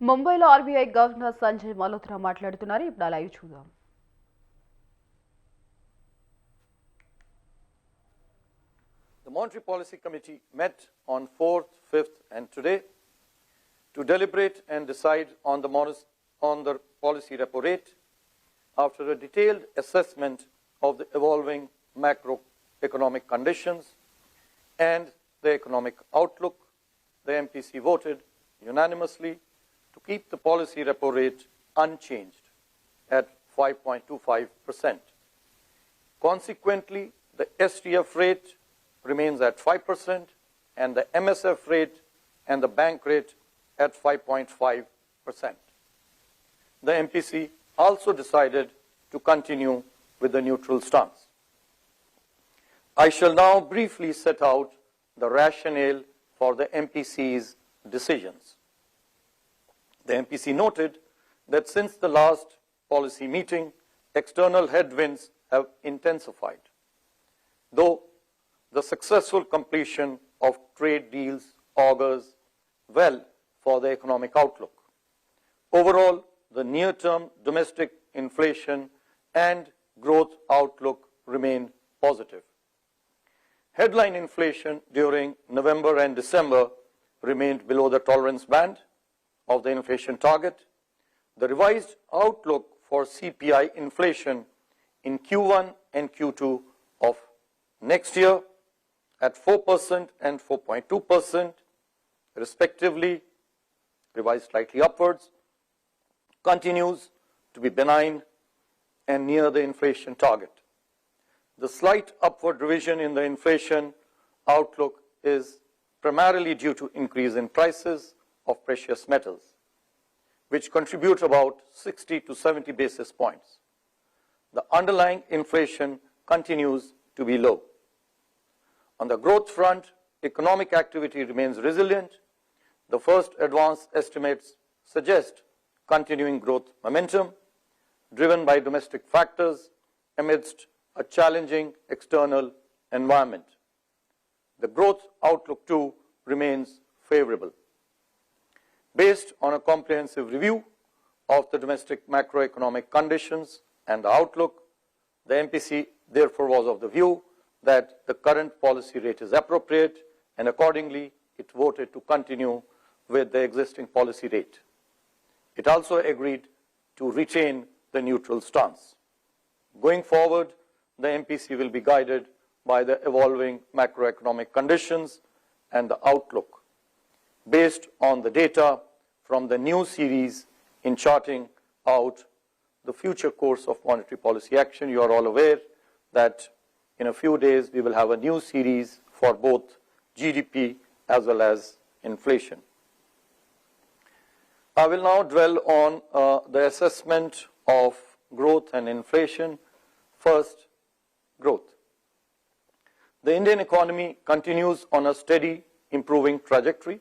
ముంబైలో RBI governor Sanjay Malhotra మాట్లాడుతున్నారు. ఇప్పుడు లైవ్ చూద్దాం. The Monetary Policy Committee met on 4th, 5th and today to deliberate and decide on the policy repo rate after a detailed assessment of the evolving macroeconomic conditions and the economic outlook. The MPC voted unanimously to keep the policy repo rate unchanged at 5.25%. Consequently, the STF rate remains at 5% and the MSF rate and the bank rate at 5.5%. The MPC also decided to continue with the neutral stance. I shall now briefly set out the rationale for the MPC's decisions. The MPC noted that since the last policy meeting, external headwinds have intensified. Though the successful completion of trade deals augurs well for the economic outlook. Overall, the near-term domestic inflation and growth outlook remain positive. Headline inflation during November and December remained below the tolerance band of the inflation target. The revised outlook for CPI inflation in Q1 and Q2 of next year at 4% and 4.2%, respectively, revised slightly upwards, continues to be benign and near the inflation target. The slight upward revision in the inflation outlook is primarily due to increase in prices of precious metals, which contribute about 60 to 70 basis points. The underlying inflation continues to be low. On the growth front, economic activity remains resilient. The first advanced estimates suggest continuing growth momentum, driven by domestic factors amidst a challenging external environment. The growth outlook too remains favorable. Based on a comprehensive review of the domestic macroeconomic conditions and the outlook, the MPC therefore was of the view that the current policy rate is appropriate, and accordingly it voted to continue with the existing policy rate. It also agreed to retain the neutral stance. Going forward, the MPC will be guided by the evolving macroeconomic conditions and the outlook. Based on the data from the new series in charting out the future course of monetary policy action, you are all aware that in a few days we will have a new series for both GDP as well as inflation. I will now dwell on the assessment of growth and inflation. First, growth. The Indian economy continues on a steady improving trajectory,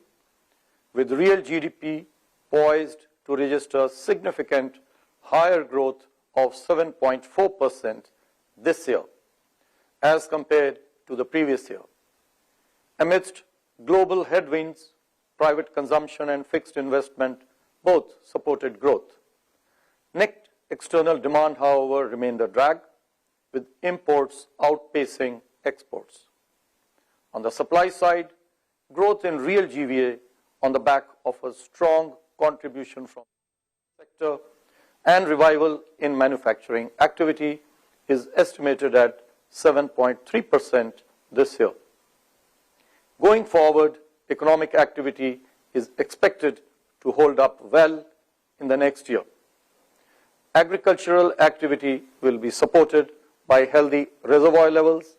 with real GDP poised to register significant higher growth of 7.4% this year as compared to the previous year. Amidst global headwinds, private consumption and fixed investment both supported growth. Net external demand, however, remained a drag, with imports outpacing exports. On the supply side, growth in real GVA on the back of a strong contribution from the sector and revival in manufacturing activity is estimated at 7.3% this year. Going forward, economic activity is expected to hold up well in the next year. Agricultural activity will be supported by healthy reservoir levels,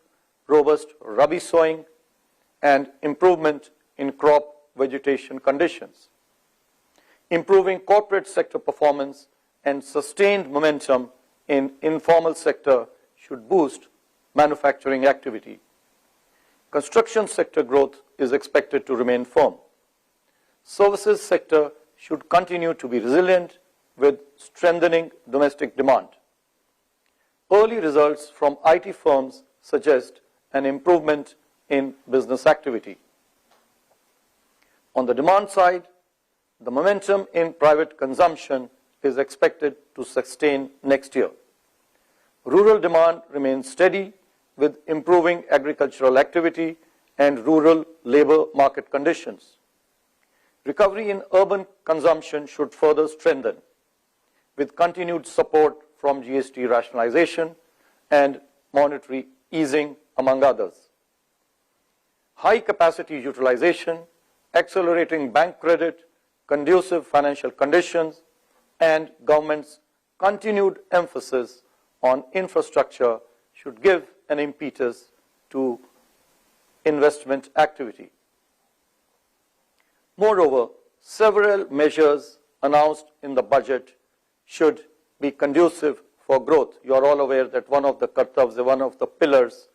robust rabi sowing, and improvement in crop vegetation conditions. Improving corporate sector performance and sustained momentum in informal sector should boost manufacturing activity. Construction sector growth is expected to remain firm. Services sector should continue to be resilient with strengthening domestic demand. Early results from IT firms suggest an improvement in business activity. On the demand side, the momentum in private consumption is expected to sustain next year. Rural demand remains steady with improving agricultural activity and rural labor market conditions. Recovery in urban consumption should further strengthen with continued support from GST rationalization and monetary easing, among others. High capacity utilization, accelerating bank credit, conducive financial conditions, and government's continued emphasis on infrastructure should give an impetus to investment activity. Moreover, several measures announced in the budget should be conducive for growth. You are all aware that one of the kartavs, one of the pillars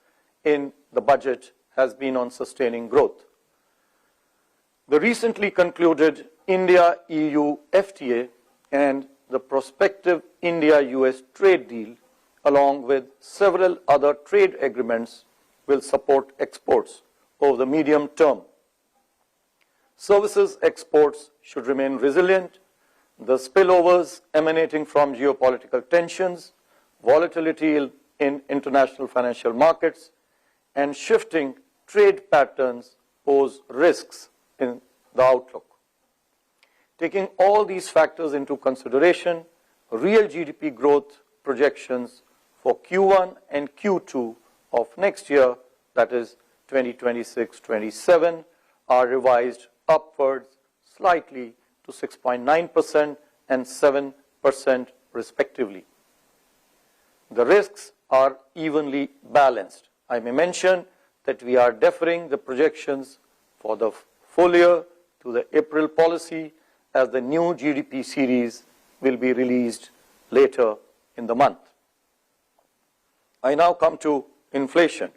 in the budget has been on sustaining growth. The recently concluded India-EU FTA and the prospective India-US trade deal, along with several other trade agreements, will support exports over the medium term. Services exports should remain resilient. The spillovers emanating from geopolitical tensions, volatility in international financial markets, and shifting trade patterns pose risks in the outlook. Taking all these factors into consideration, real GDP growth projections for Q1 and Q2 of next year, that is 2026-27, are revised upwards slightly to 6.9% and 7% respectively. The risks are evenly balanced. I may mention that we are deferring the projections for the full year to the April policy, as the new GDP series will be released later in the month. I now come to inflation.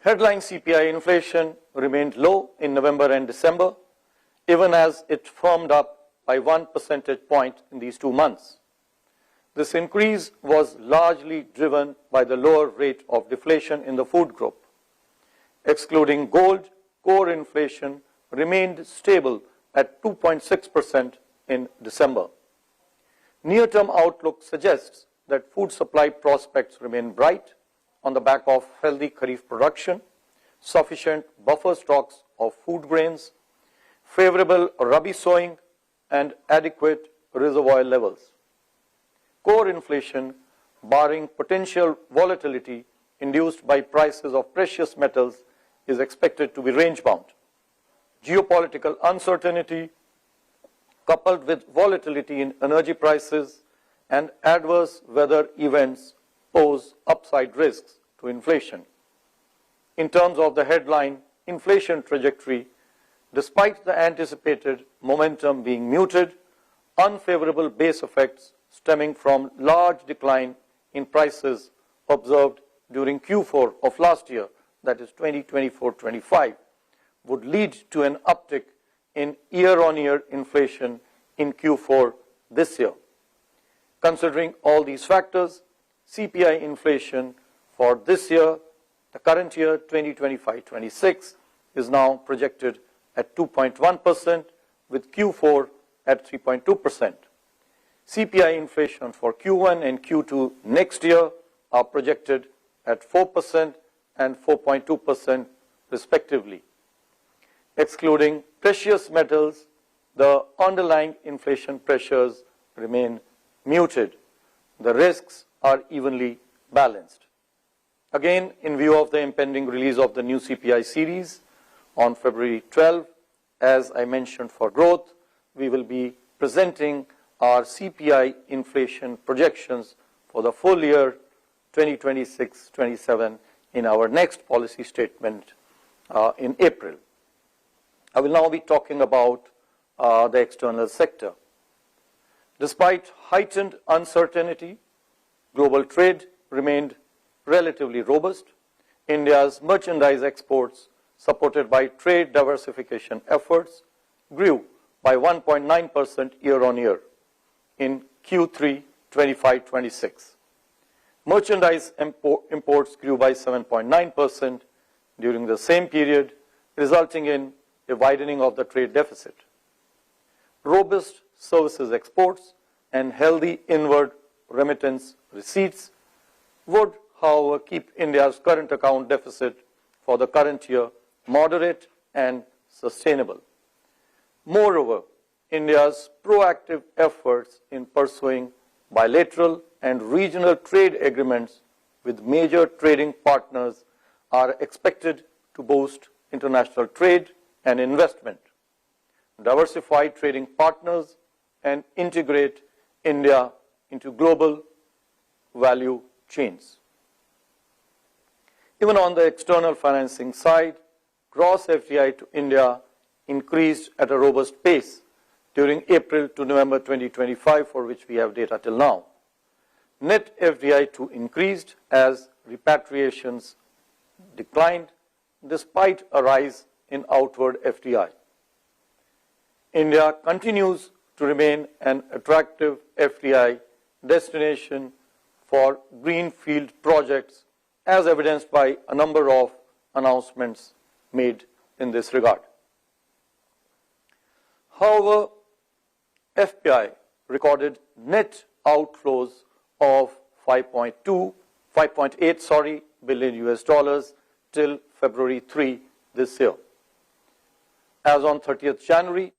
Headline CPI inflation remained low in November and December, even as it firmed up by 1 percentage point in these 2 months. This increase was largely driven by the lower rate of deflation in the food group. Excluding gold, core inflation remained stable at 2.6% in December. Near-term outlook suggests that food supply prospects remain bright on the back of healthy kharif production, sufficient buffer stocks of food grains, favorable rabi sowing, and adequate reservoir levels. Core inflation, barring potential volatility induced by prices of precious metals, is expected to be range-bound. Geopolitical uncertainty, coupled with volatility in energy prices and adverse weather events, pose upside risks to inflation. In terms of the headline inflation trajectory, despite the anticipated momentum being muted, unfavorable base effects stemming from large decline in prices observed during Q4 of last year, that is 2024-25, would lead to an uptick in year-on-year inflation in Q4 this year. Considering all these factors, CPI inflation for this year, the current year 2025-26, is now projected at 2.1%, with Q4 at 3.2%. CPI inflation for Q1 and Q2 next year are projected at 4% and 4.2% respectively. Excluding precious metals, the underlying inflation pressures remain muted. The risks are evenly balanced. Again, in view of the impending release of the new CPI series on February 12, as I mentioned for growth, we will be presenting our CPI inflation projections for the full year 2026-27 in our next policy statement in April. I will now be talking about the external sector. Despite heightened uncertainty, global trade remained relatively robust. India's merchandise exports, supported by trade diversification efforts, grew by 1.9% year-on-year in Q3 25-26. Merchandise imports grew by 7.9%, during the same period, resulting in a widening of the trade deficit. Robust services exports and healthy inward remittance receipts would, however, keep India's current account deficit for the current year moderate and sustainable. Moreover, India's proactive efforts in pursuing bilateral and regional trade agreements with major trading partners are expected to boost international trade and investment, diversify trading partners, and integrate India into global value chains. Even on the external financing side, gross FDI to India increased at a robust pace during April to November 2025, for which we have data till now. Net FDI too increased as repatriations declined despite a rise in outward FDI. India continues to remain an attractive FDI destination for greenfield projects, as evidenced by a number of announcements made in this regard. However, FPI recorded net outflows of 5.8 billion US dollars till February 3 this year. As on 30th January,